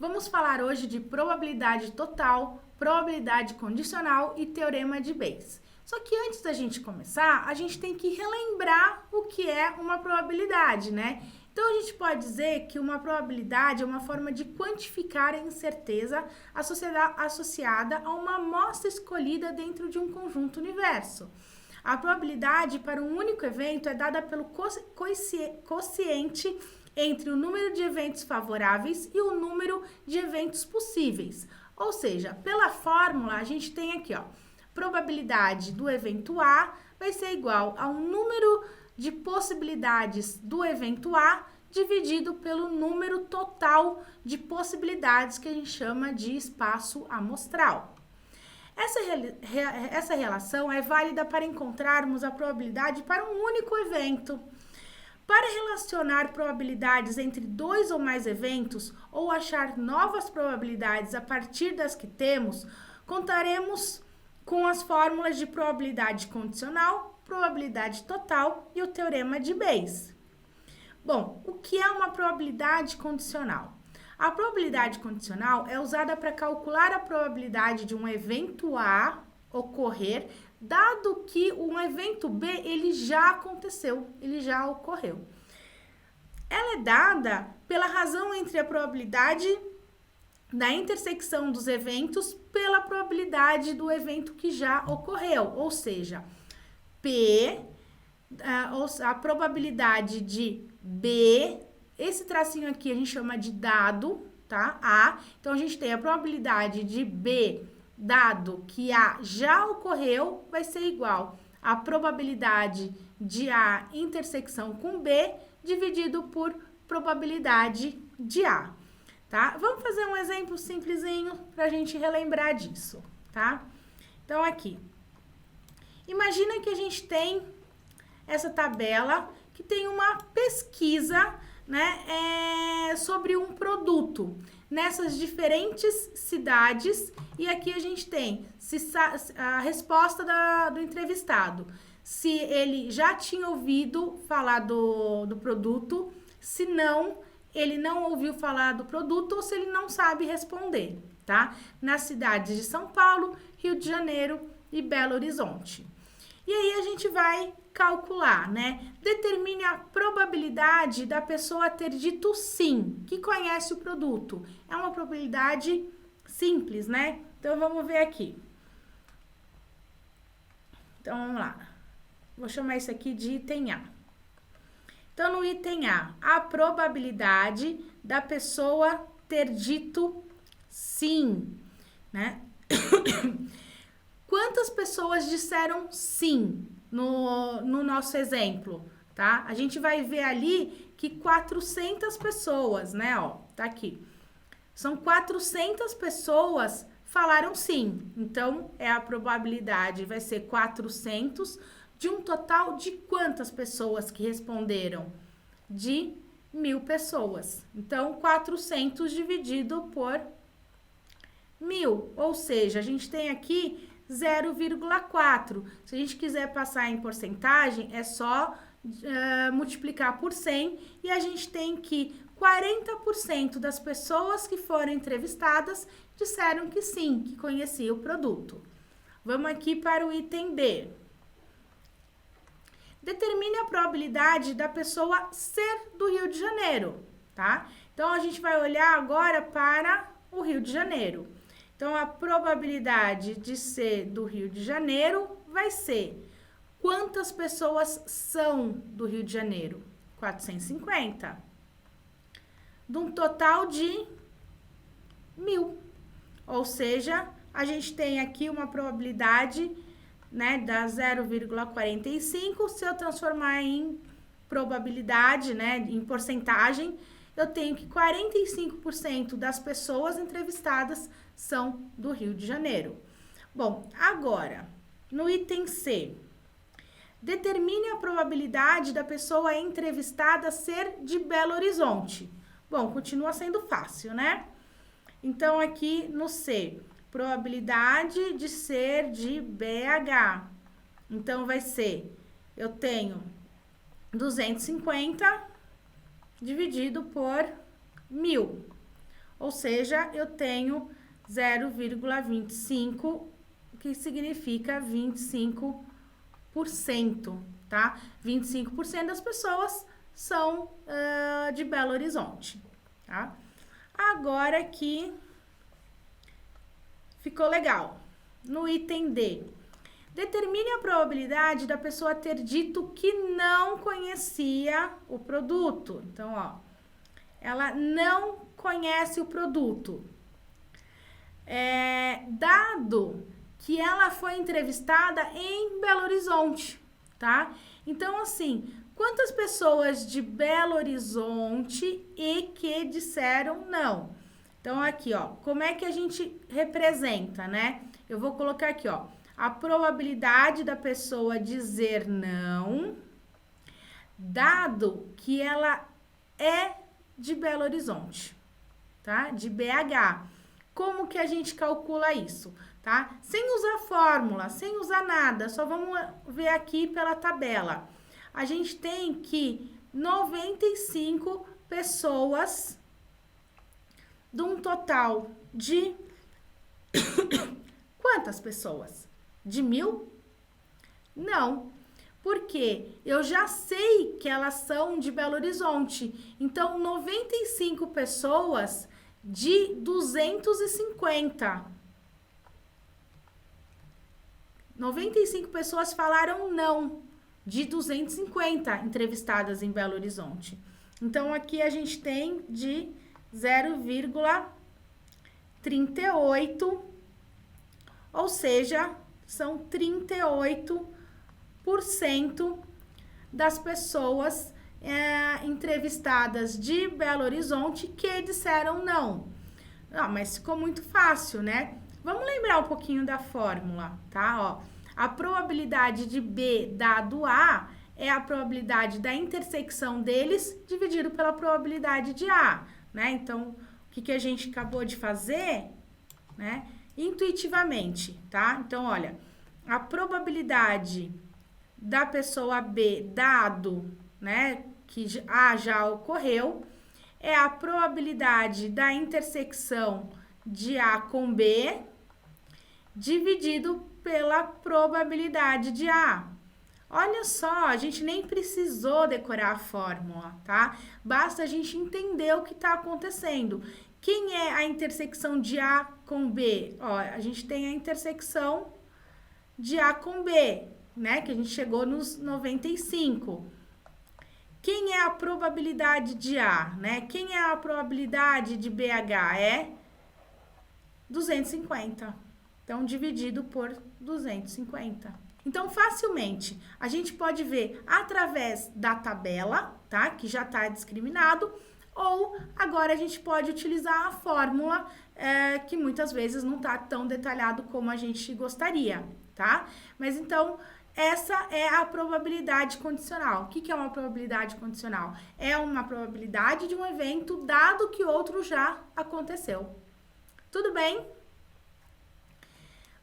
Vamos falar hoje de probabilidade total, probabilidade condicional e teorema de Bayes. Só que antes da gente começar, a gente tem que relembrar o que é uma probabilidade, né? Então, a gente pode dizer que uma probabilidade é uma forma de quantificar a incerteza associada a uma amostra escolhida dentro de um conjunto universo. A probabilidade para um único evento é dada pelo quociente entre o número de eventos favoráveis e o número de eventos possíveis. Ou seja, pela fórmula, a gente tem aqui, ó, probabilidade do evento A vai ser igual ao número de possibilidades do evento A dividido pelo número total de possibilidades que a gente chama de espaço amostral. Essa relação é válida para encontrarmos a probabilidade para um único evento. Para relacionar probabilidades entre dois ou mais eventos ou achar novas probabilidades a partir das que temos, contaremos com as fórmulas de probabilidade condicional, probabilidade total e o teorema de Bayes. Bom, o que é uma probabilidade condicional? A probabilidade condicional é usada para calcular a probabilidade de um evento A ocorrer, dado que um evento B ele já aconteceu, ele já ocorreu. Ela é dada pela razão entre a probabilidade da intersecção dos eventos pela probabilidade do evento que já ocorreu, ou seja, a probabilidade de B, esse tracinho aqui a gente chama de dado, tá? A, então a gente tem a probabilidade de B, dado que A já ocorreu, vai ser igual a probabilidade de A intersecção com B, dividido por probabilidade de A, tá? Vamos fazer um exemplo simplesinho pra gente relembrar disso, tá? Então, aqui, imagina que a gente tem essa tabela que tem uma pesquisa, né, sobre um produto nessas diferentes cidades, e aqui a gente tem a resposta do entrevistado, se ele já tinha ouvido falar do produto, se não, ele não ouviu falar do produto ou se ele não sabe responder, tá? Nas cidades de São Paulo, Rio de Janeiro e Belo Horizonte. E aí a gente vai calcular, né? Determine a probabilidade da pessoa ter dito sim, que conhece o produto. É uma probabilidade simples, né? Então, vamos ver aqui. Então, vamos lá. Vou chamar isso aqui de item A. Então, no item A probabilidade da pessoa ter dito sim, né? Quantas pessoas disseram sim no nosso exemplo, tá? A gente vai ver ali que 400 pessoas, né, ó, tá aqui. São 400 pessoas falaram sim. Então, a probabilidade vai ser 400 de um total de quantas pessoas que responderam? De 1.000 pessoas. Então, 400 dividido por 1.000, ou seja, a gente tem aqui 0,4. Se a gente quiser passar em porcentagem, é só multiplicar por 100 e a gente tem que 40% das pessoas que foram entrevistadas disseram que sim, que conhecia o produto. Vamos aqui para o item B. Determine a probabilidade da pessoa ser do Rio de Janeiro, tá? Então, a gente vai olhar agora para o Rio de Janeiro. Então, a probabilidade de ser do Rio de Janeiro vai ser quantas pessoas são do Rio de Janeiro? 450. De um total de 1.000. Ou seja, a gente tem aqui uma probabilidade, né, da 0,45. Se eu transformar em probabilidade, né, em porcentagem, eu tenho que 45% das pessoas entrevistadas são do Rio de Janeiro. Bom, agora, no item C, determine a probabilidade da pessoa entrevistada ser de Belo Horizonte. Bom, continua sendo fácil, né? Então, aqui no C, probabilidade de ser de BH. Então, vai ser, eu tenho 250 dividido por 1.000. ou seja, eu tenho 0,25, que significa 25%, tá? 25% das pessoas são de Belo Horizonte, tá? Agora aqui ficou legal. No item D, determine a probabilidade da pessoa ter dito que não conhecia o produto. Então, ó, ela não conhece o produto. Dado que ela foi entrevistada em Belo Horizonte, tá? Então, assim, quantas pessoas de Belo Horizonte e que disseram não? Então, aqui, ó, como é que a gente representa, né? Eu vou colocar aqui, ó, a probabilidade da pessoa dizer não, dado que ela é de Belo Horizonte, tá? De BH. Como que a gente calcula isso, tá? Sem usar fórmula, sem usar nada, só vamos ver aqui pela tabela. A gente tem que 95 pessoas de um total de quantas pessoas? De 1.000? Não, porque eu já sei que elas são de Belo Horizonte. Então, 95 pessoas de 250. 95 pessoas falaram não, de 250 entrevistadas em Belo Horizonte. Então, aqui a gente tem de 0,38, ou seja, são 38% das pessoas entrevistadas de Belo Horizonte que disseram não. Ah, mas ficou muito fácil, né? Vamos lembrar um pouquinho da fórmula, tá? Ó, a probabilidade de B dado A é a probabilidade da intersecção deles dividido pela probabilidade de A, né? Então, o que a gente acabou de fazer, né? Intuitivamente, tá? Então, olha, a probabilidade da pessoa B dado, né, que A já ocorreu, é a probabilidade da intersecção de A com B dividido pela probabilidade de A. Olha só, a gente nem precisou decorar a fórmula, tá? Basta a gente entender o que está acontecendo. Quem é a intersecção de A com B? Ó, a gente tem a intersecção de A com B, né? Que a gente chegou nos 95. Quem é a probabilidade de A, né? Quem é a probabilidade de BH? É 250. Então, dividido por 250. Então, facilmente, a gente pode ver através da tabela, tá? Que já está discriminado. Ou, agora, a gente pode utilizar a fórmula, que muitas vezes não está tão detalhado como a gente gostaria, tá? Mas, então, essa é a probabilidade condicional. O que é uma probabilidade condicional? É uma probabilidade de um evento dado que outro já aconteceu. Tudo bem?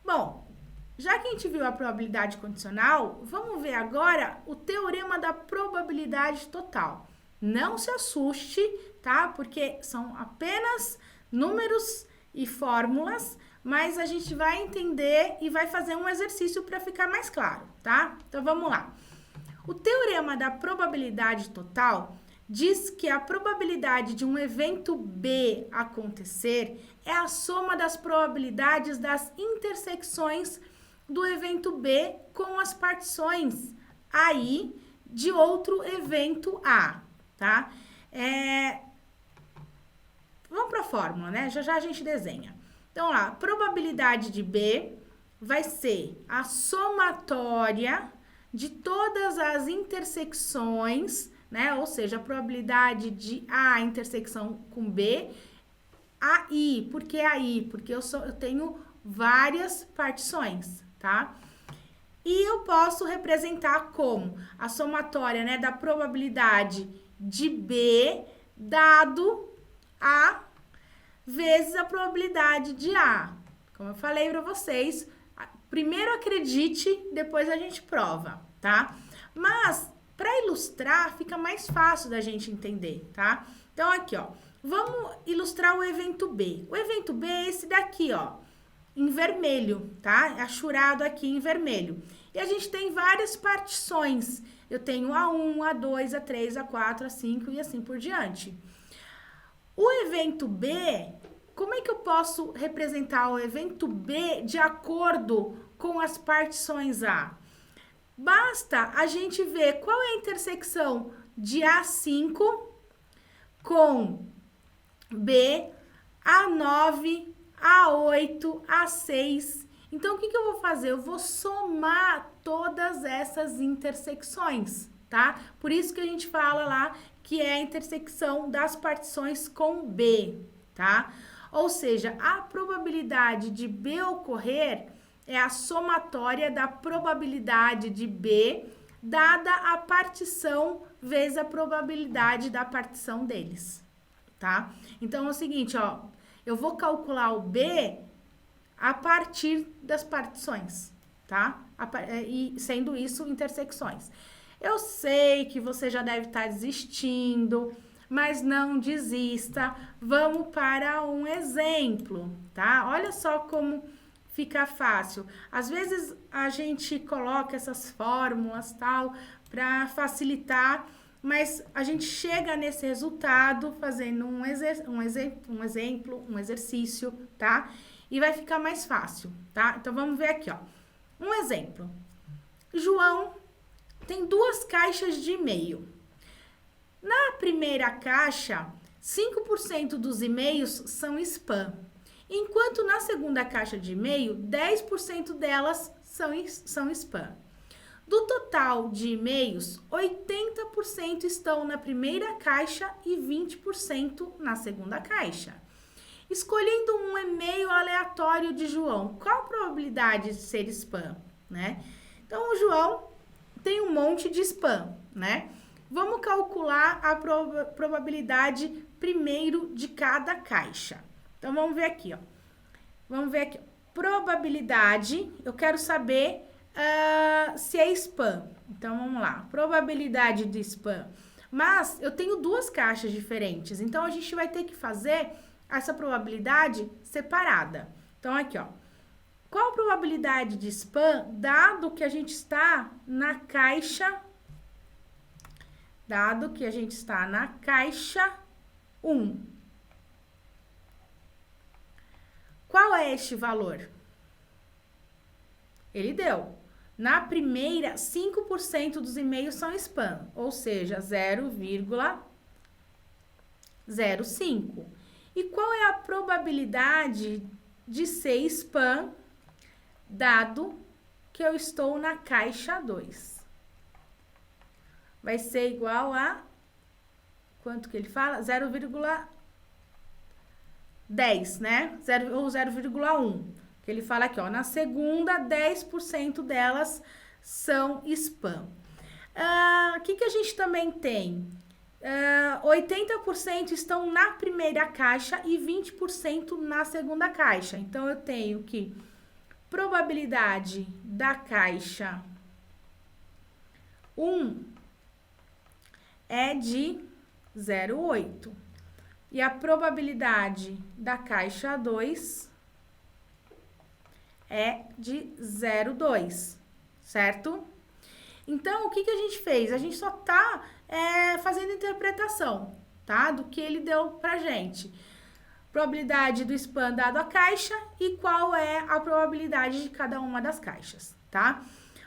Bom, já que a gente viu a probabilidade condicional, vamos ver agora o teorema da probabilidade total. Não se assuste, tá? Porque são apenas números e fórmulas, mas a gente vai entender e vai fazer um exercício para ficar mais claro, tá? Então, vamos lá. O teorema da probabilidade total diz que a probabilidade de um evento B acontecer é a soma das probabilidades das intersecções do evento B com as partições AI de outro evento A, tá? Vamos para a fórmula, né? Já a gente desenha. Então, lá, a probabilidade de B vai ser a somatória de todas as intersecções, né? Ou seja, a probabilidade de A intersecção com B, AI. Por que AI? Porque eu tenho várias partições, tá? E eu posso representar como a somatória, né, da probabilidade de B dado A vezes a probabilidade de A. Como eu falei para vocês, primeiro acredite, depois a gente prova, tá? Mas, para ilustrar, fica mais fácil da gente entender, tá? Então, aqui, ó, Vamos ilustrar o evento B. O evento B é esse daqui, ó, em vermelho, tá? Achurado aqui em vermelho. E a gente tem várias partições. Eu tenho A1, A2, A3, A4, A5 e assim por diante. O evento B, como é que eu posso representar o evento B de acordo com as partições A? Basta a gente ver qual é a intersecção de A5 com B, A9, A8, A6. Então, o que eu vou fazer? Eu vou somar todas essas intersecções, tá? Por isso que a gente fala lá que é a intersecção das partições com B, tá? Ou seja, a probabilidade de B ocorrer é a somatória da probabilidade de B dada a partição vezes a probabilidade da partição deles, tá? Então, é o seguinte, ó, eu vou calcular o B a partir das partições, tá? E sendo isso intersecções. Eu sei que você já deve estar desistindo, mas não desista. Vamos para um exemplo, tá? Olha só como fica fácil. Às vezes a gente coloca essas fórmulas tal para facilitar, mas a gente chega nesse resultado fazendo um exemplo, um exercício, tá? E vai ficar mais fácil, tá? Então vamos ver aqui, ó. Um exemplo. João tem 2 caixas de e-mail. Na primeira caixa, 5% dos e-mails são spam, enquanto na segunda caixa de e-mail, 10% delas são spam. Do total de e-mails, 80% estão na primeira caixa e 20% na segunda caixa. Escolhendo um e-mail aleatório de João, qual a probabilidade de ser spam, né? Então, o João tem um monte de spam, né? Vamos calcular a probabilidade primeiro de cada caixa. Então, vamos ver aqui, ó. Vamos ver aqui. Probabilidade, eu quero saber se é spam. Então, vamos lá. Probabilidade de spam. Mas, eu tenho 2 caixas diferentes. Então, a gente vai ter que fazer essa probabilidade separada. Então, aqui, ó. Qual a probabilidade de spam, dado que a gente está na caixa... Dado que a gente está na caixa 1. Qual é este valor? Ele deu. Na primeira, 5% dos e-mails são spam, ou seja, 0,05. E qual é a probabilidade de ser spam, dado que eu estou na caixa 2? Vai ser igual a... Quanto que ele fala? 0,10, né? Ou 0,1. Que ele fala aqui, ó. Na segunda, 10% delas são spam. O que a gente também tem? 80% estão na primeira caixa e 20% na segunda caixa. Então, eu tenho que probabilidade da caixa 1 é de 0,8. E a probabilidade da caixa 2 é de 0,2, certo? Então, o que a gente fez? A gente só tá fazendo interpretação, tá? Do que ele deu pra gente. Probabilidade do spam dado a caixa e qual é a probabilidade de cada uma das caixas, tá?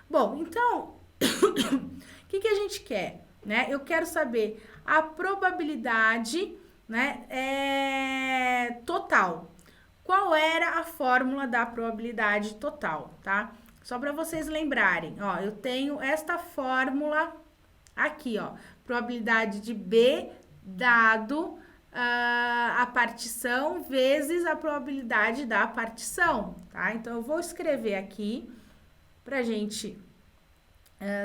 Bom, então, o que a gente quer? Né? Eu quero saber a probabilidade, né, total. Qual era a fórmula da probabilidade total, tá? Só para vocês lembrarem, ó, eu tenho esta fórmula aqui, ó, probabilidade de B dado a partição vezes a probabilidade da partição, tá? Então, eu vou escrever aqui pra gente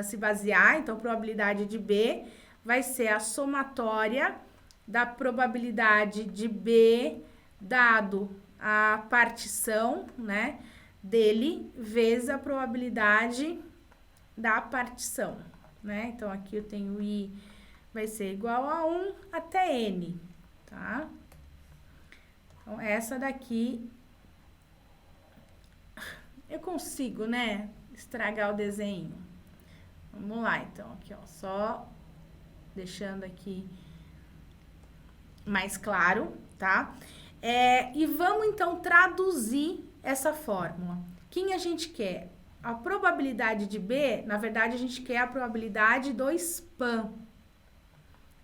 se basear. Então, probabilidade de B vai ser a somatória da probabilidade de B dado a partição, né, dele, vezes a probabilidade da partição, né? Então, aqui eu tenho I vai ser igual a 1 até N, tá? Então, essa daqui, eu consigo, né, estragar o desenho. Vamos lá, então, aqui, ó, só deixando aqui mais claro, tá? E vamos, então, traduzir essa fórmula. Quem a gente quer? A probabilidade de B, na verdade, a gente quer a probabilidade do spam,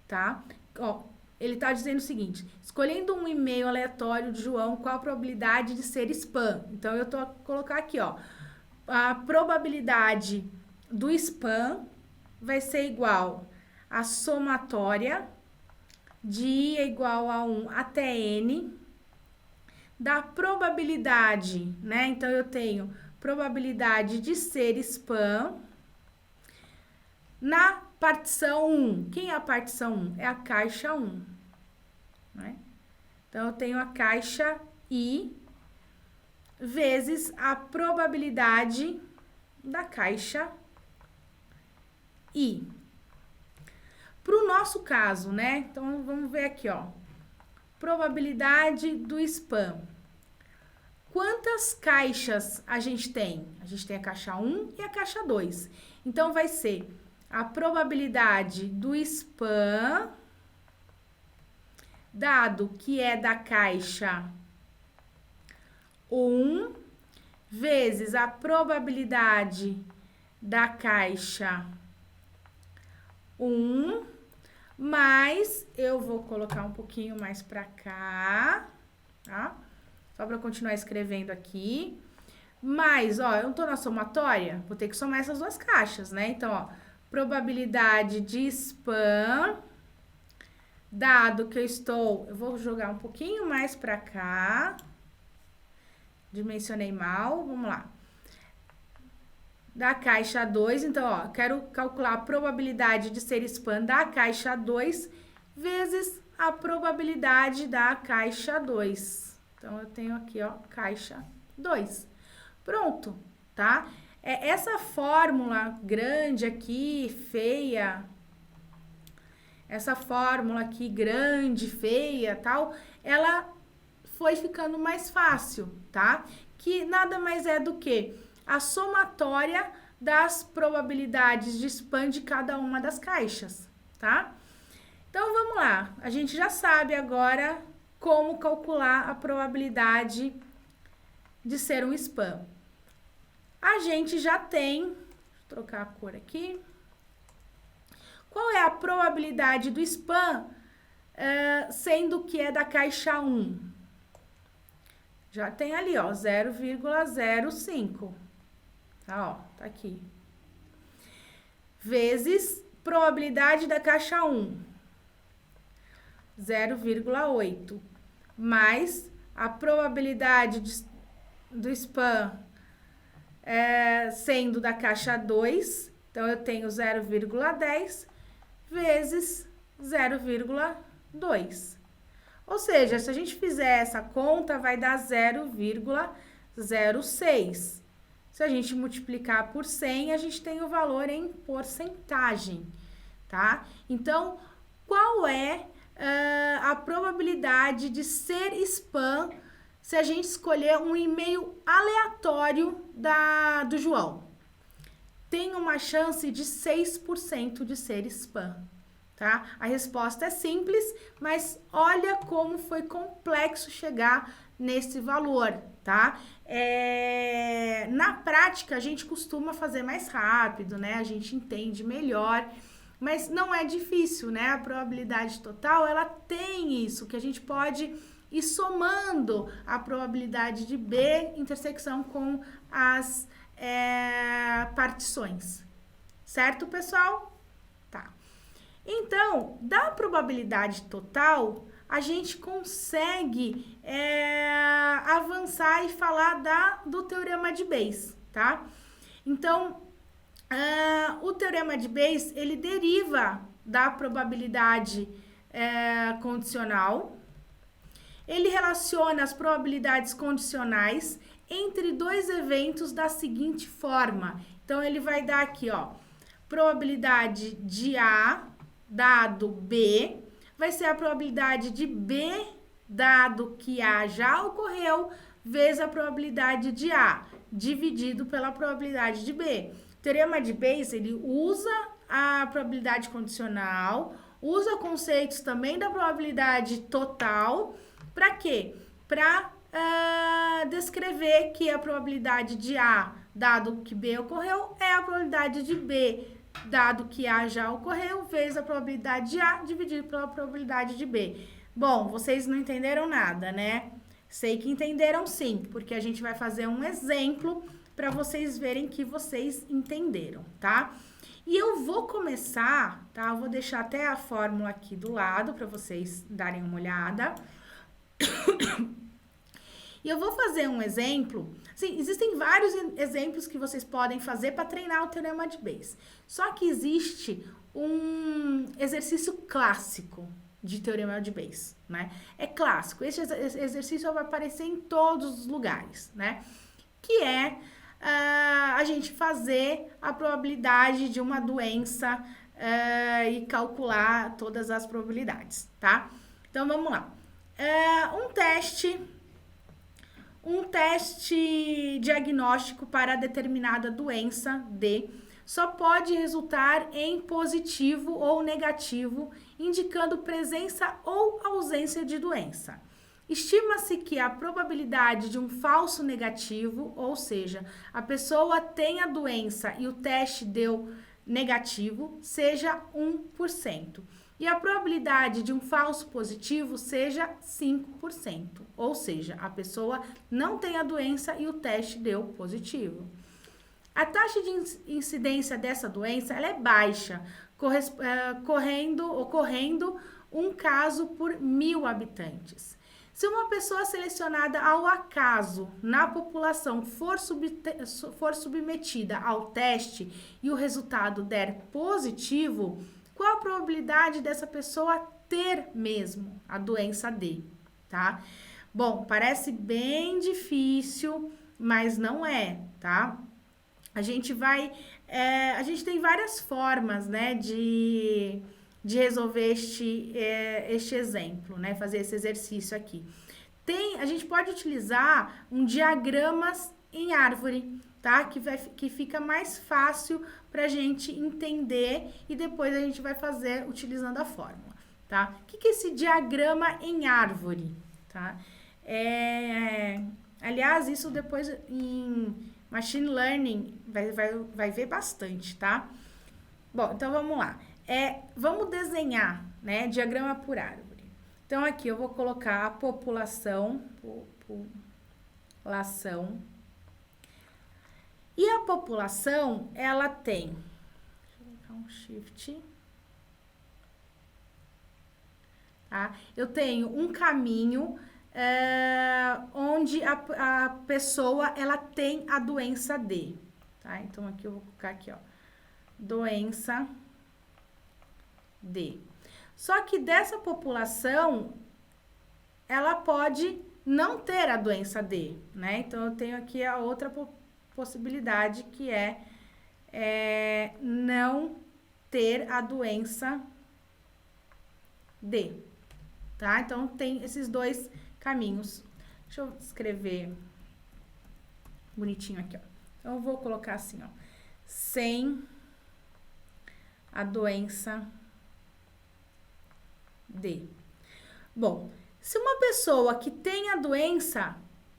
tá? Ó, ele tá dizendo o seguinte, escolhendo um e-mail aleatório de João, qual a probabilidade de ser spam? Então, eu tô a colocar aqui, ó, a probabilidade do spam vai ser igual a somatória de I é igual a 1 até N da probabilidade, né? Então, eu tenho probabilidade de ser spam na partição 1. Quem é a partição 1? É a caixa 1, né? Então, eu tenho a caixa I vezes a probabilidade da caixa I. Para o nosso caso, né? Então, vamos ver aqui, ó. Probabilidade do spam. Quantas caixas a gente tem? A gente tem a caixa 1 e a caixa 2. Então, vai ser a probabilidade do spam, dado que é da caixa 1, vezes a probabilidade da caixa 1, mais, eu vou colocar um pouquinho mais pra cá, tá? Só para continuar escrevendo aqui. Mas, ó, eu não tô na somatória, vou ter que somar essas duas caixas, né? Então, ó, probabilidade de spam, dado que eu vou jogar um pouquinho mais pra cá. Dimensionei mal, vamos lá. Da caixa 2, então, ó, quero calcular a probabilidade de ser spam da caixa 2 vezes a probabilidade da caixa 2. Então, eu tenho aqui, ó, caixa 2. Pronto, tá? Essa fórmula grande aqui, feia, essa fórmula aqui grande, feia, tal, ela foi ficando mais fácil, tá? Que nada mais é do que a somatória das probabilidades de spam de cada uma das caixas, tá? Então, vamos lá. A gente já sabe agora como calcular a probabilidade de ser um spam. A gente já tem, deixa eu trocar a cor aqui. Qual é a probabilidade do spam, sendo que é da caixa 1? Já tem ali, ó, 0,05. Tá, ó, tá aqui. Vezes probabilidade da caixa 1, 0,8. Mais a probabilidade do spam sendo da caixa 2, então eu tenho 0,10 vezes 0,2. Ou seja, se a gente fizer essa conta, vai dar 0,06. Se a gente multiplicar por 100, a gente tem o valor em porcentagem, tá? Então, qual é a probabilidade de ser spam se a gente escolher um e-mail aleatório do João? Tem uma chance de 6% de ser spam, tá? A resposta é simples, mas olha como foi complexo chegar nesse valor, tá? Na prática, a gente costuma fazer mais rápido, né? A gente entende melhor, mas não é difícil, né? A probabilidade total, ela tem isso, que a gente pode ir somando a probabilidade de B intersecção com as partições, certo, pessoal? Tá. Então, da probabilidade total, a gente consegue avançar e falar do teorema de Bayes, tá? Então, o teorema de Bayes, ele deriva da probabilidade condicional. Ele relaciona as probabilidades condicionais entre dois eventos da seguinte forma. Então, ele vai dar aqui, ó, probabilidade de A dado B vai ser a probabilidade de B, dado que A já ocorreu, vezes a probabilidade de A, dividido pela probabilidade de B. O teorema de Bayes, ele usa a probabilidade condicional, usa conceitos também da probabilidade total, para quê? Para descrever que a probabilidade de A, dado que B ocorreu, é a probabilidade de B, dado que A já ocorreu, vezes a probabilidade de A, dividido pela probabilidade de B. Bom, vocês não entenderam nada, né? Sei que entenderam sim, porque a gente vai fazer um exemplo para vocês verem que vocês entenderam, tá? E eu vou começar, tá? Eu vou deixar até a fórmula aqui do lado para vocês darem uma olhada. E eu vou fazer um exemplo. Sim, existem vários exemplos que vocês podem fazer para treinar o teorema de Bayes. Só que existe um exercício clássico de teorema de Bayes, né? É clássico. Esse exercício vai aparecer em todos os lugares, né? Que é a gente fazer a probabilidade de uma doença e calcular todas as probabilidades, tá? Então, vamos lá. Um teste diagnóstico para determinada doença D só pode resultar em positivo ou negativo, indicando presença ou ausência de doença. Estima-se que a probabilidade de um falso negativo, ou seja, a pessoa tem a doença e o teste deu negativo, seja 1%. E a probabilidade de um falso positivo seja 5%. Ou seja, a pessoa não tem a doença e o teste deu positivo. A taxa de incidência dessa doença ela é baixa, ocorrendo um caso por 1.000 habitantes. Se uma pessoa selecionada ao acaso na população for submetida ao teste e o resultado der positivo, qual a probabilidade dessa pessoa ter mesmo a doença D, tá? Bom, parece bem difícil, mas não é, tá? A gente tem várias formas, né, de resolver este exemplo, né, fazer esse exercício aqui. A gente pode utilizar um diagrama em árvore, tá? Que fica mais fácil pra gente entender e depois a gente vai fazer utilizando a fórmula, tá? O que é esse diagrama em árvore, tá? Aliás, isso depois em Machine Learning vai ver bastante, tá? Bom, então vamos lá. Vamos desenhar, né, diagrama por árvore. Então, aqui eu vou colocar a população. E a população, ela tem... Deixa eu colocar um shift. Tá? Eu tenho um caminho onde a pessoa, ela tem a doença D. Tá? Então, aqui eu vou colocar aqui, ó. Doença D. Só que dessa população, ela pode não ter a doença D, né? Então, eu tenho aqui a outra possibilidade, que não ter a doença D, tá? Então, tem esses dois caminhos. Deixa eu escrever bonitinho aqui, ó. Então, eu vou colocar assim, ó. Sem a doença D. Bom, se uma pessoa que tem a doença,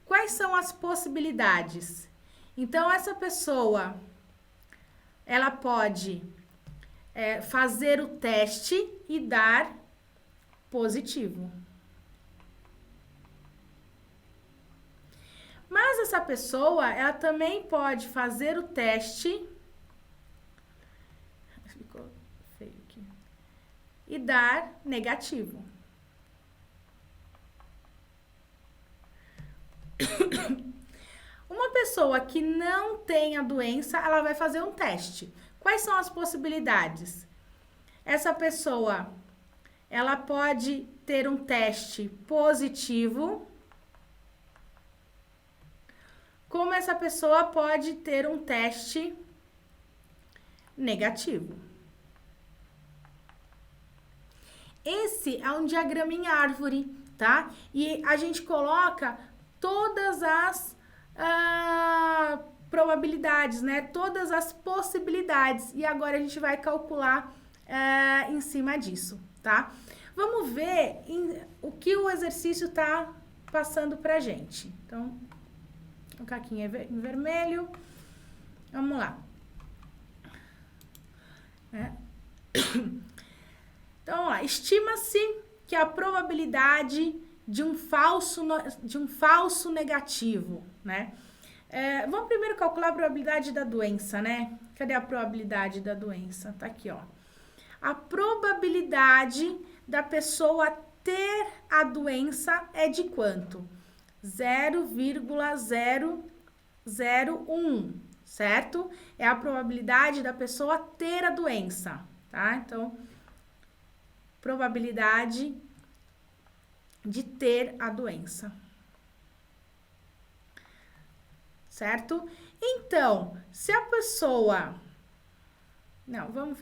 quais são as possibilidades? Então, essa pessoa, ela pode fazer o teste e dar positivo. Mas essa pessoa, ela também pode fazer o teste... Ficou feio aqui. E dar negativo. Uma pessoa que não tem a doença, ela vai fazer um teste. Quais são as possibilidades? Essa pessoa, ela pode ter um teste positivo, como essa pessoa pode ter um teste negativo. esse é um diagrama em árvore, tá? E a gente coloca todas as probabilidades, né? Todas as possibilidades. E agora a gente vai calcular em cima disso, tá? Vamos ver o que o exercício tá passando pra gente. Então, o caquinho em vermelho. Vamos lá. Então, vamos lá. Estima-se que a probabilidade de um falso negativo, né? Vamos primeiro calcular a probabilidade da doença, né? Cadê a probabilidade da doença? Tá aqui, ó. A probabilidade da pessoa ter a doença é de quanto? 0,001, certo? É a probabilidade da pessoa ter a doença, tá? Então, probabilidade de ter a doença. Certo? Então, se a pessoa... Não, vamos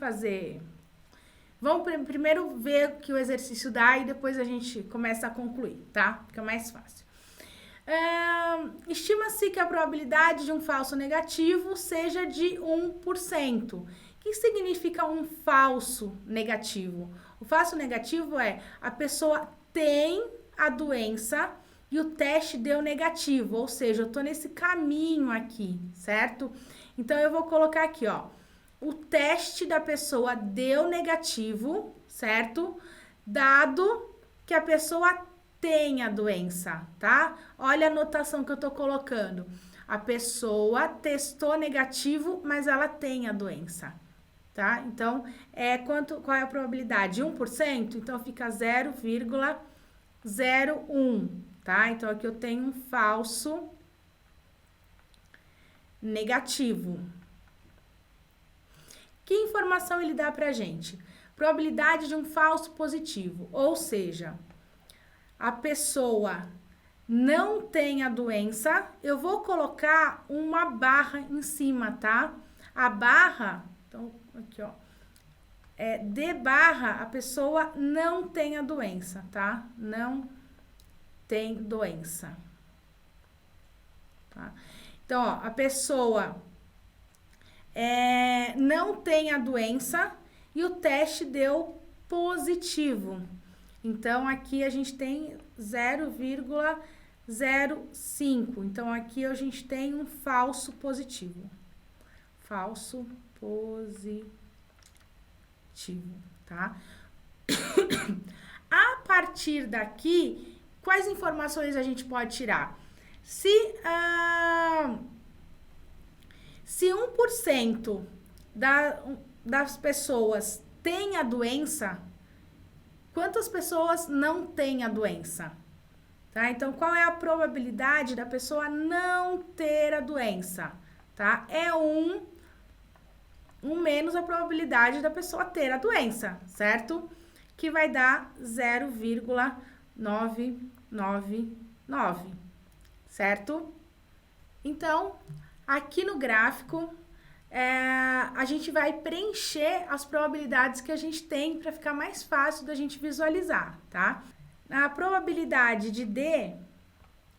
primeiro ver o que o exercício dá e depois a gente começa a concluir, tá? Fica mais fácil. Estima-se que a probabilidade de um falso negativo seja de 1%. O que significa um falso negativo? O falso negativo é a pessoa tem a doença e o teste deu negativo, ou seja, eu tô nesse caminho aqui, certo? Então, eu vou colocar aqui, ó, o teste da pessoa deu negativo, certo? Dado que a pessoa tem a doença, tá? Olha a anotação que eu tô colocando. A pessoa testou negativo, mas ela tem a doença, tá? Então, qual é a probabilidade? 1%? Então, fica 0,01, tá? Então, aqui eu tenho um falso negativo. Que informação ele dá pra gente? Probabilidade de um falso positivo, ou seja, a pessoa não tem a doença, eu vou colocar uma barra em cima, tá? A barra, então, aqui, ó, de barra, a pessoa não tem a doença, tá? Não tem doença. Tá? Então, ó, a pessoa não tem a doença e o teste deu positivo. Então, aqui a gente tem 0,05. Então, aqui a gente tem um falso positivo. Falso positivo, tá? A partir daqui, quais informações a gente pode tirar? Se 1% das pessoas tem a doença, quantas pessoas não têm a doença? Tá? Então, qual é a probabilidade da pessoa não ter a doença? Tá? É 1 menos a probabilidade da pessoa ter a doença, certo? Que vai dar 0,999, certo? Então, aqui no gráfico, a gente vai preencher as probabilidades que a gente tem para ficar mais fácil da gente visualizar, tá? A probabilidade de D,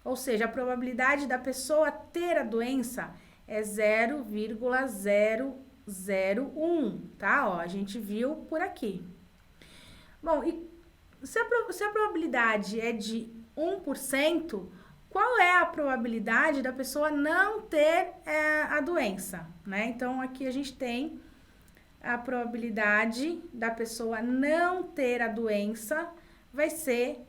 ou seja, a probabilidade da pessoa ter a doença é 0,001, tá? Ó, a gente viu por aqui. Bom, e se a probabilidade é de 1%, qual é a probabilidade da pessoa não ter a doença, né? Então, aqui a gente tem a probabilidade da pessoa não ter a doença vai ser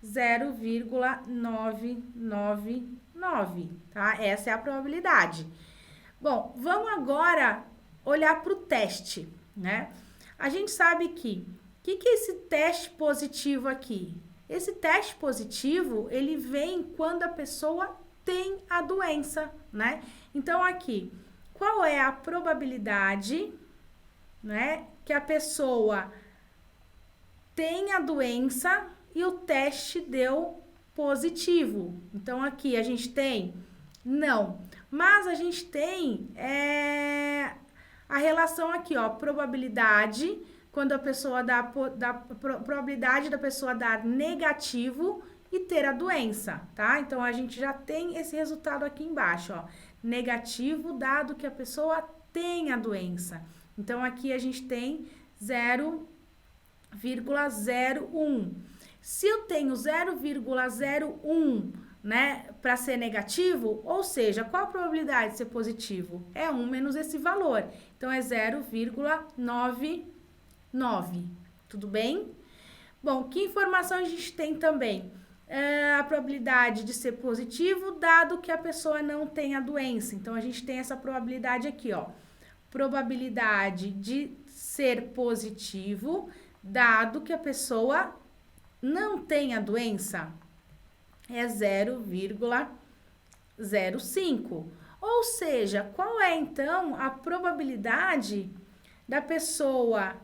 0,999, tá? Essa é a probabilidade. Bom, vamos agora olhar para o teste, né? A gente sabe que, o que é esse teste positivo aqui? Esse teste positivo, ele vem quando a pessoa tem a doença, né? Então, aqui, qual é a probabilidade, né, que a pessoa tem a doença e o teste deu positivo? Então, aqui a gente tem? Não. Mas a gente tem a relação aqui, ó, probabilidade quando a pessoa probabilidade da pessoa dar negativo e ter a doença, tá? Então, a gente já tem esse resultado aqui embaixo, ó. Negativo, dado que a pessoa tem a doença. Então, aqui a gente tem 0,01. Se eu tenho 0,01, né, para ser negativo, ou seja, qual a probabilidade de ser positivo? É 1 menos esse valor. Então, é 0,99. Tudo bem? Bom, que informação a gente tem também? A probabilidade de ser positivo, dado que a pessoa não tem a doença. Então, a gente tem essa probabilidade aqui, ó. Probabilidade de ser positivo, dado que a pessoa não tem a doença, é 0,05. Ou seja, qual é, então, a probabilidade da pessoa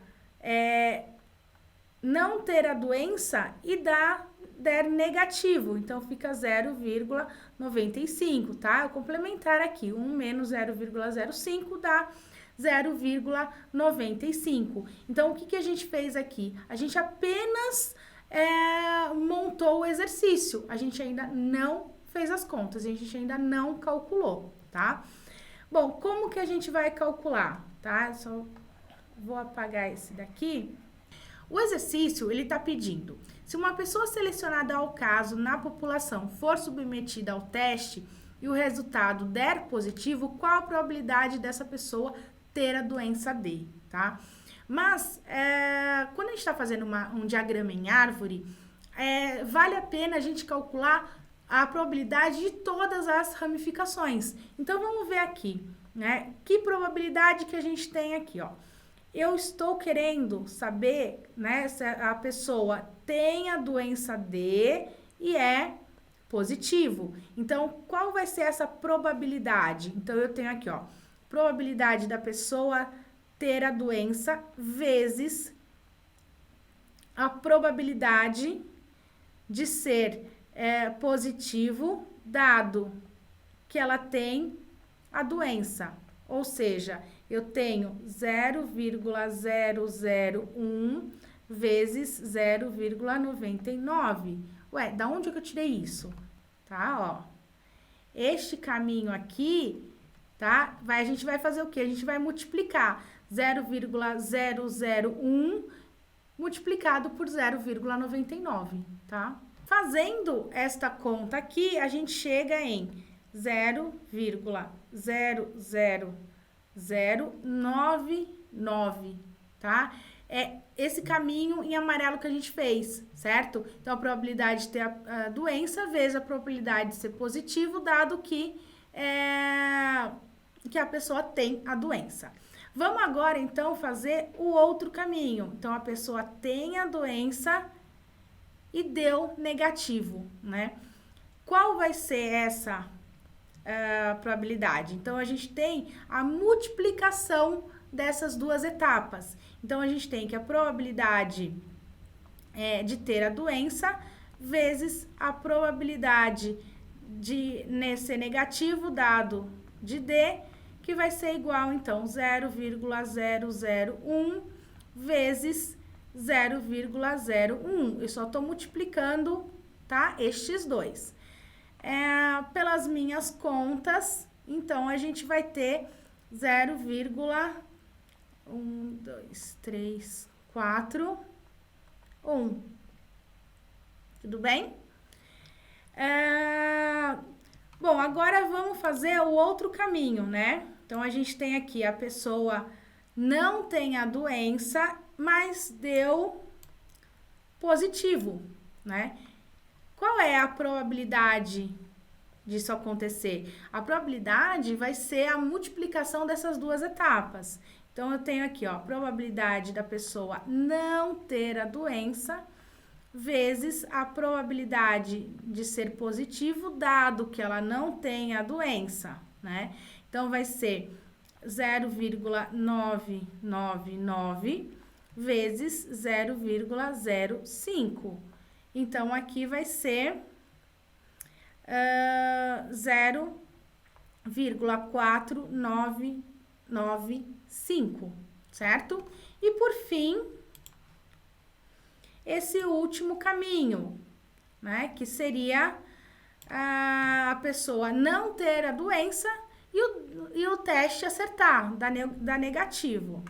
não ter a doença e der negativo? Então, fica 0,95, tá? O complementar aqui, 1 menos 0,05 dá 0,95. Então, o que a gente fez aqui? A gente apenas montou o exercício. A gente ainda não fez as contas, a gente ainda não calculou, tá? Bom, como que a gente vai calcular, tá? Só vou apagar esse daqui. O exercício, ele tá pedindo, se uma pessoa selecionada ao caso na população for submetida ao teste e o resultado der positivo, qual a probabilidade dessa pessoa ter a doença D, tá? Mas, quando a gente está fazendo um diagrama em árvore, vale a pena a gente calcular a probabilidade de todas as ramificações. Então, vamos ver aqui, né? Que probabilidade que a gente tem aqui, ó. Eu estou querendo saber, né, se a pessoa tem a doença D e é positivo. Então, qual vai ser essa probabilidade? Então, eu tenho aqui, ó, probabilidade da pessoa ter a doença vezes a probabilidade de ser positivo, dado que ela tem a doença. Ou seja, eu tenho 0,001 vezes 0,99. Ué, da onde que eu tirei isso? Tá, ó. Este caminho aqui, tá? A gente vai fazer o quê? A gente vai multiplicar 0,001 multiplicado por 0,99, tá? Fazendo esta conta aqui, a gente chega em 0,00099, tá? É esse caminho em amarelo que a gente fez, certo? Então, a probabilidade de ter a doença vezes a probabilidade de ser positivo, dado que a pessoa tem a doença. Vamos agora, então, fazer o outro caminho. Então, a pessoa tem a doença e deu negativo, né? Qual vai ser essa probabilidade? Então, a gente tem a multiplicação dessas duas etapas. Então, a gente tem que a probabilidade de ter a doença vezes a probabilidade de ser negativo, dado de D, que vai ser igual, então, 0,001 vezes 0,01. Eu só estou multiplicando, tá? Estes dois. Pelas minhas contas, então, a gente vai ter 0,1, 2, 3, 4, 1. Tudo bem? Bom, agora vamos fazer o outro caminho, né? Então, a gente tem aqui a pessoa não tem a doença, mas deu positivo, né? Qual é a probabilidade disso acontecer? A probabilidade vai ser a multiplicação dessas duas etapas. Então, eu tenho aqui, ó, a probabilidade da pessoa não ter a doença vezes a probabilidade de ser positivo, dado que ela não tem a doença, né? Então, vai ser 0,999 vezes 0,05. Então, aqui vai ser 0,4995, certo? E por fim, esse último caminho, né? Que seria a pessoa não ter a doença e o teste acertar, dar negativo.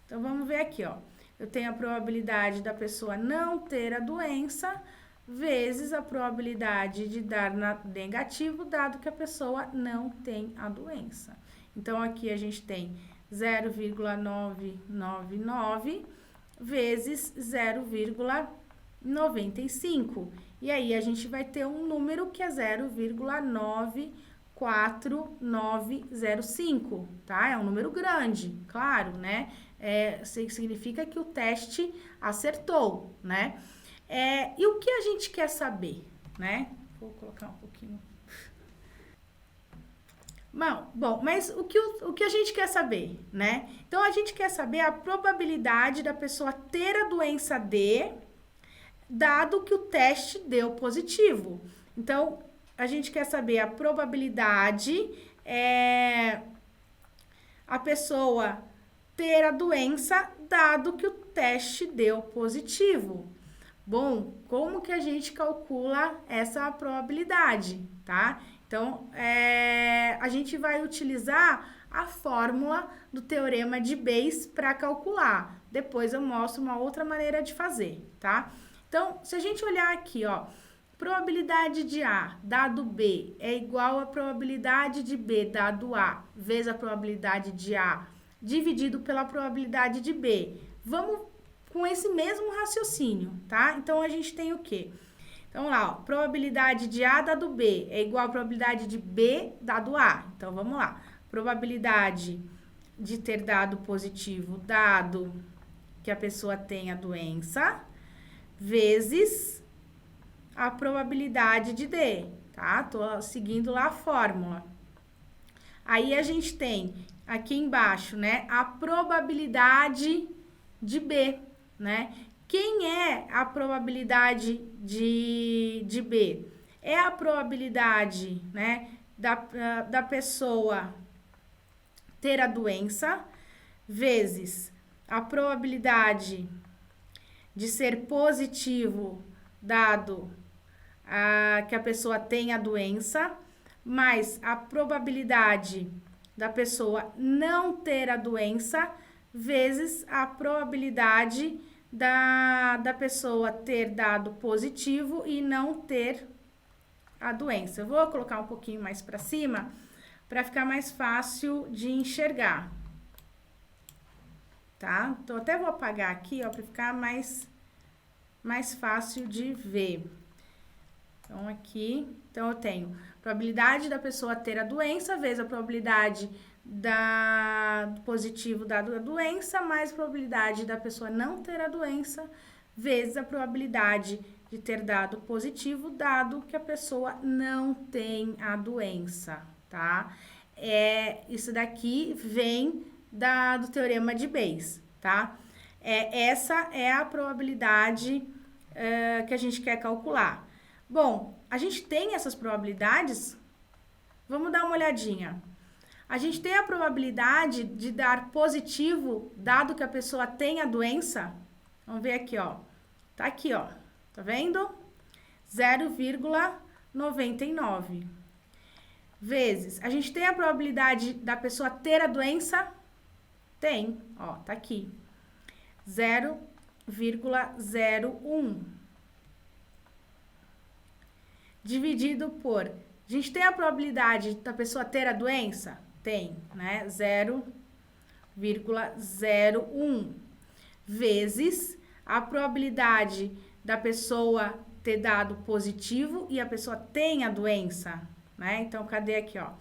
Então, vamos ver aqui, ó. Eu tenho a probabilidade da pessoa não ter a doença vezes a probabilidade de dar negativo, dado que a pessoa não tem a doença. Então, aqui a gente tem 0,999 vezes 0,95. E aí, a gente vai ter um número que é 0,94905, tá? É um número grande, claro, né? Significa que o teste acertou, né? E o que a gente quer saber, né? Vou colocar um pouquinho. Bom, mas o que a gente quer saber, né? Então, a gente quer saber a probabilidade da pessoa ter a doença D, dado que o teste deu positivo. Então, a gente quer saber a probabilidade, a pessoa ter a doença, dado que o teste deu positivo. Bom, como que a gente calcula essa probabilidade, tá? Então, a gente vai utilizar a fórmula do teorema de Bayes para calcular. Depois eu mostro uma outra maneira de fazer, tá? Então, se a gente olhar aqui, ó, probabilidade de A dado B é igual a probabilidade de B dado A vezes a probabilidade de A dividido pela probabilidade de B. Vamos com esse mesmo raciocínio, tá? Então, a gente tem o quê? Então, lá, ó, probabilidade de A dado B é igual a probabilidade de B dado A. Então, vamos lá. Probabilidade de ter dado positivo dado que a pessoa tem a doença, vezes a probabilidade de D, tá? Tô seguindo lá a fórmula. Aí, a gente tem aqui embaixo, né, a probabilidade de B, né? Quem é a probabilidade de B? É a probabilidade, né, da pessoa ter a doença, vezes a probabilidade de ser positivo, dado que a pessoa tem a doença, mais a probabilidade da pessoa não ter a doença, vezes a probabilidade da pessoa ter dado positivo e não ter a doença. Eu vou colocar um pouquinho mais para cima para ficar mais fácil de enxergar, tá? Então, até vou apagar aqui, ó, para ficar mais fácil de ver. Então, aqui, eu tenho probabilidade da pessoa ter a doença vezes a probabilidade do positivo dado a doença, mais probabilidade da pessoa não ter a doença, vezes a probabilidade de ter dado positivo, dado que a pessoa não tem a doença, tá? Isso daqui vem do teorema de Bayes, tá? Essa é a probabilidade que a gente quer calcular. Bom, a gente tem essas probabilidades? Vamos dar uma olhadinha. A gente tem a probabilidade de dar positivo, dado que a pessoa tem a doença? Vamos ver aqui, ó. Tá aqui, ó. Tá vendo? 0,99. Vezes, a gente tem a probabilidade da pessoa ter a doença? Tem, ó, tá aqui. 0,01. Dividido por... A gente tem a probabilidade da pessoa ter a doença? Tem, né? 0,01 vezes a probabilidade da pessoa ter dado positivo e a pessoa tem a doença, né? Então, cadê aqui, ó?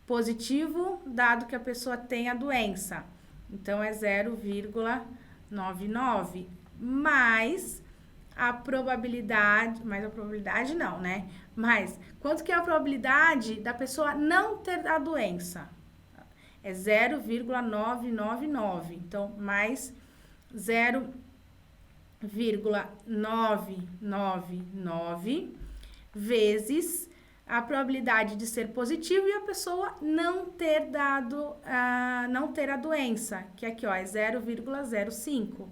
Positivo, dado que a pessoa tem a doença. Então, é 0,99 mais a probabilidade, mais a probabilidade não, né? Mas quanto que é a probabilidade da pessoa não ter a doença? É 0,999. Então, mais 0,999 vezes a probabilidade de ser positivo e a pessoa não ter não ter a doença, que aqui, ó, é 0,05.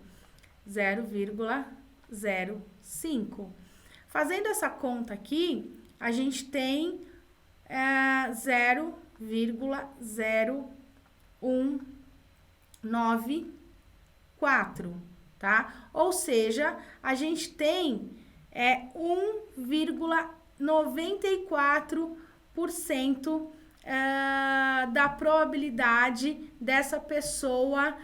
0,05. 0,05. Fazendo essa conta aqui, a gente tem 0,0194, tá? Ou seja, a gente tem 1,94% da probabilidade dessa pessoa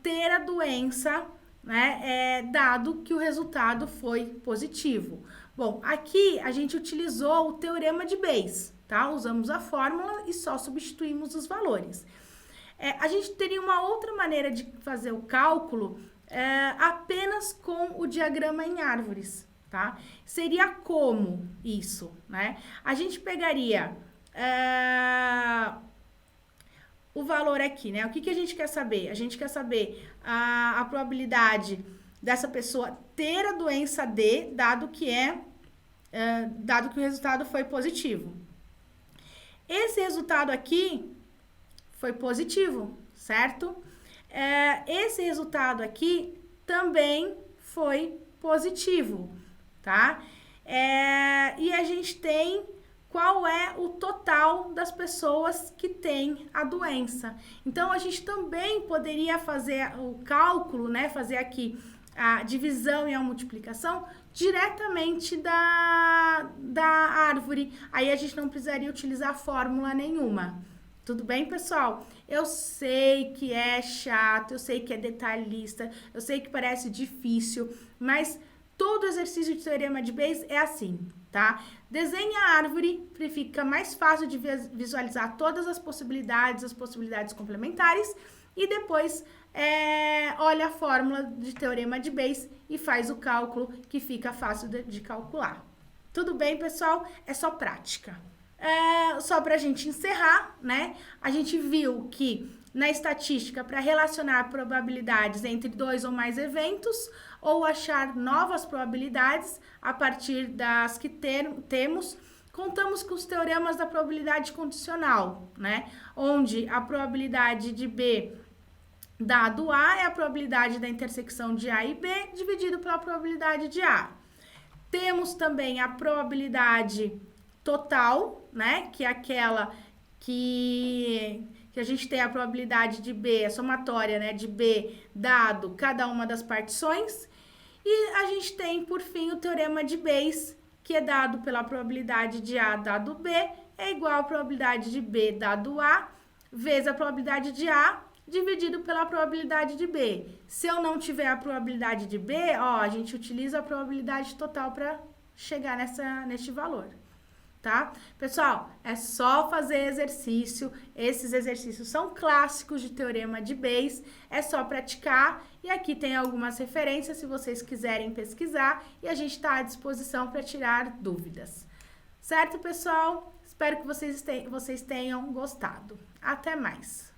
ter a doença, né, dado que o resultado foi positivo. Bom, aqui a gente utilizou o teorema de Bayes, tá? Usamos a fórmula e só substituímos os valores. A gente teria uma outra maneira de fazer o cálculo apenas com o diagrama em árvores, tá? Seria como isso, né? A gente pegaria o valor aqui, né? O que a gente quer saber? A gente quer saber a probabilidade dessa pessoa ter a doença D, dado que o resultado foi positivo. Esse resultado aqui foi positivo, certo? Esse resultado aqui também foi positivo, tá? E a gente tem qual é o total das pessoas que têm a doença. Então, a gente também poderia fazer o cálculo, né? Fazer aqui a divisão e a multiplicação diretamente da árvore. Aí, a gente não precisaria utilizar fórmula nenhuma. Tudo bem, pessoal? Eu sei que é chato, eu sei que é detalhista, eu sei que parece difícil, mas todo exercício de teorema de Bayes é assim, tá? Desenha a árvore, fica mais fácil de visualizar todas as possibilidades complementares, e depois olha a fórmula de teorema de Bayes e faz o cálculo, que fica fácil de calcular. Tudo bem, pessoal? É só prática. Só para a gente encerrar, né? A gente viu que na estatística, para relacionar probabilidades entre 2 ou mais eventos, ou achar novas probabilidades a partir das que temos, contamos com os teoremas da probabilidade condicional, né? Onde a probabilidade de B dado A é a probabilidade da intersecção de A e B dividido pela probabilidade de A. Temos também a probabilidade total, né? Que é aquela que a gente tem a probabilidade de B, a somatória, né, de B dado cada uma das partições. E a gente tem, por fim, o teorema de Bayes, que é dado pela probabilidade de A dado B, é igual à probabilidade de B dado A, vezes a probabilidade de A, dividido pela probabilidade de B. Se eu não tiver a probabilidade de B, a gente utiliza a probabilidade total para chegar neste valor. Tá? Pessoal, é só fazer exercício. Esses exercícios são clássicos de teorema de Bayes, é só praticar, e aqui tem algumas referências se vocês quiserem pesquisar, e a gente está à disposição para tirar dúvidas. Certo, pessoal? Espero que vocês tenham gostado. Até mais!